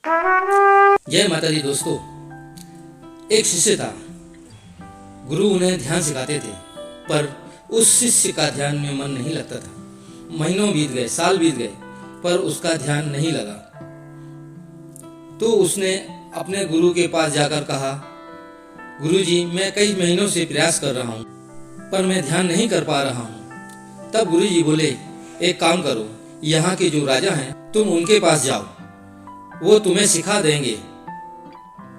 जय माता दी दोस्तों। एक शिष्य था। गुरु उन्हें ध्यान सिखाते थे, पर उस शिष्य का ध्यान में मन नहीं लगता था। महीनों बीत गए, साल बीत गए, पर उसका ध्यान नहीं लगा। तो उसने अपने गुरु के पास जाकर कहा, गुरुजी, मैं कई महीनों से प्रयास कर रहा हूँ, पर मैं ध्यान नहीं कर पा रहा हूँ। तब गुरुजी बोले, एक काम करो, यहाँ के जो राजा हैं तुम उनके पास जाओ, वो तुम्हें सिखा देंगे।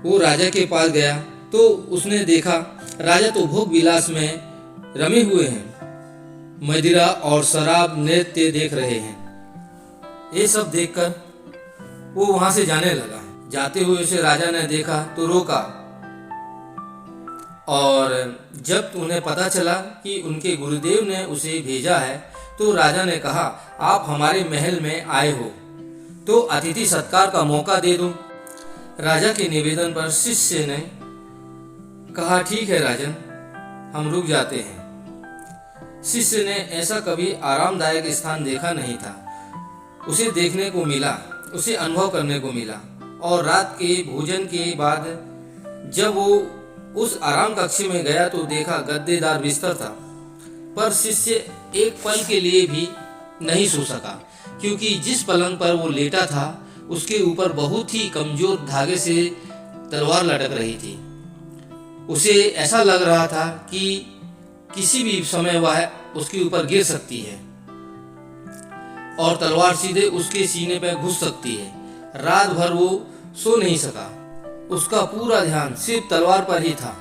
वो राजा के पास गया तो उसने देखा राजा तो भोग विलास में रमे हुए हैं, मदिरा और शराब नृत्य देख रहे हैं। ये सब देखकर वो वहां से जाने लगा। जाते हुए उसे राजा ने देखा तो रोका, और जब उन्हें पता चला कि उनके गुरुदेव ने उसे भेजा है तो राजा ने कहा, आप हमारे महल में आए हो तो अतिथि सत्कार का मौका दे दो। राजा के निवेदन पर शिष्य ने कहा, ठीक है राजन, हम रुक जाते हैं। शिष्य ने ऐसा कभी आरामदायक स्थान देखा नहीं था। उसे देखने को मिला, उसे अनुभव करने को मिला। और रात के भोजन के बाद जब वो उस आराम कक्ष में गया तो देखा गद्देदार बिस्तर था, पर शिष्य एक पल के लिए भी नहीं सो सका, क्योंकि जिस पलंग पर वो लेटा था उसके ऊपर बहुत ही कमजोर धागे से तलवार लटक रही थी। उसे ऐसा लग रहा था कि किसी भी समय वह उसके ऊपर गिर सकती है और तलवार सीधे उसके सीने पर घुस सकती है। रात भर वो सो नहीं सका, उसका पूरा ध्यान सिर्फ तलवार पर ही था।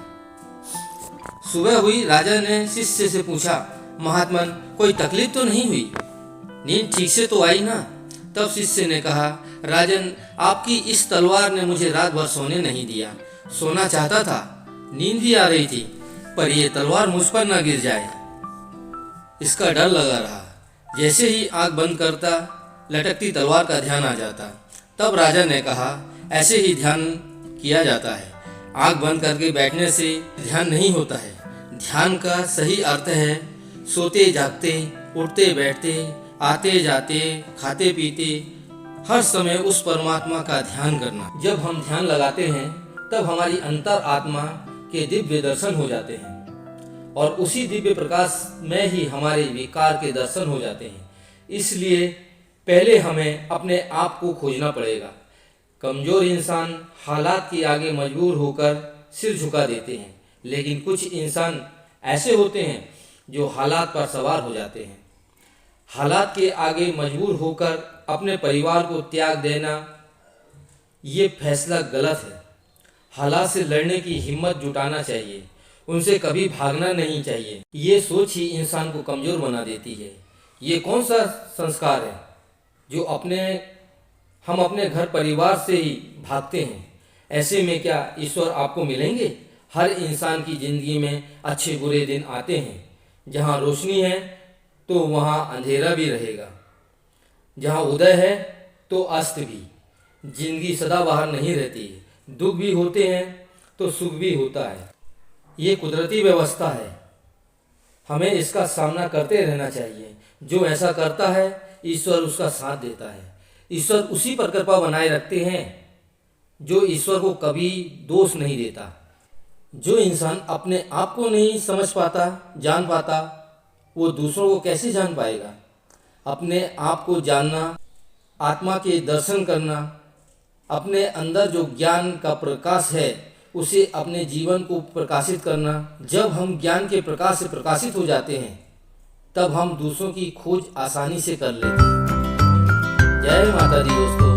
सुबह हुई, राजा ने शिष्य से पूछा, महात्मन, कोई तकलीफ तो नहीं हुई? नींद ठीक से तो आई ना? तब शिष्य ने कहा, राजन, आपकी इस तलवार ने मुझे रात भर सोने नहीं दिया। सोना चाहता था, नींद भी आ रही थी, पर यह तलवार मुझ पर न गिर जाए, इसका डर लगा रहा। जैसे ही आंख बंद करता, लटकती तलवार का ध्यान आ जाता। तब राजा ने कहा, ऐसे ही ध्यान किया जाता है। आंख बंद करके बैठने से ध्यान नहीं होता है। ध्यान का सही अर्थ है सोते जागते, उठते बैठते, आते जाते, खाते पीते, हर समय उस परमात्मा का ध्यान करना। जब हम ध्यान लगाते हैं तब हमारी अंतर आत्मा के दिव्य दर्शन हो जाते हैं, और उसी दिव्य प्रकाश में ही हमारे विकार के दर्शन हो जाते हैं। इसलिए पहले हमें अपने आप को खोजना पड़ेगा। कमजोर इंसान हालात के आगे मजबूर होकर सिर झुका देते हैं, लेकिन कुछ इंसान ऐसे होते हैं जो हालात पर सवार हो जाते हैं। हालात के आगे मजबूर होकर अपने परिवार को त्याग देना, ये फैसला गलत है। हालात से लड़ने की हिम्मत जुटाना चाहिए, उनसे कभी भागना नहीं चाहिए। ये सोच ही इंसान को कमजोर बना देती है। ये कौन सा संस्कार है जो हम अपने घर परिवार से ही भागते हैं? ऐसे में क्या ईश्वर आपको मिलेंगे? हर इंसान की जिंदगी में अच्छे बुरे दिन आते हैं। जहाँ रोशनी है तो वहाँ अंधेरा भी रहेगा, जहाँ उदय है तो अस्त भी। जिंदगी सदाबहार नहीं रहती है। दुख भी होते हैं तो सुख भी होता है। ये कुदरती व्यवस्था है, हमें इसका सामना करते रहना चाहिए। जो ऐसा करता है, ईश्वर उसका साथ देता है। ईश्वर उसी पर कृपा बनाए रखते हैं जो ईश्वर को कभी दोष नहीं देता। जो इंसान अपने आप को नहीं समझ पाता, जान पाता, वो दूसरों को कैसे जान पाएगा? अपने आप को जानना, आत्मा के दर्शन करना, अपने अंदर जो ज्ञान का प्रकाश है उसे अपने जीवन को प्रकाशित करना। जब हम ज्ञान के प्रकाश से प्रकाशित हो जाते हैं तब हम दूसरों की खोज आसानी से कर लेते हैं। जय माता दी दोस्तों।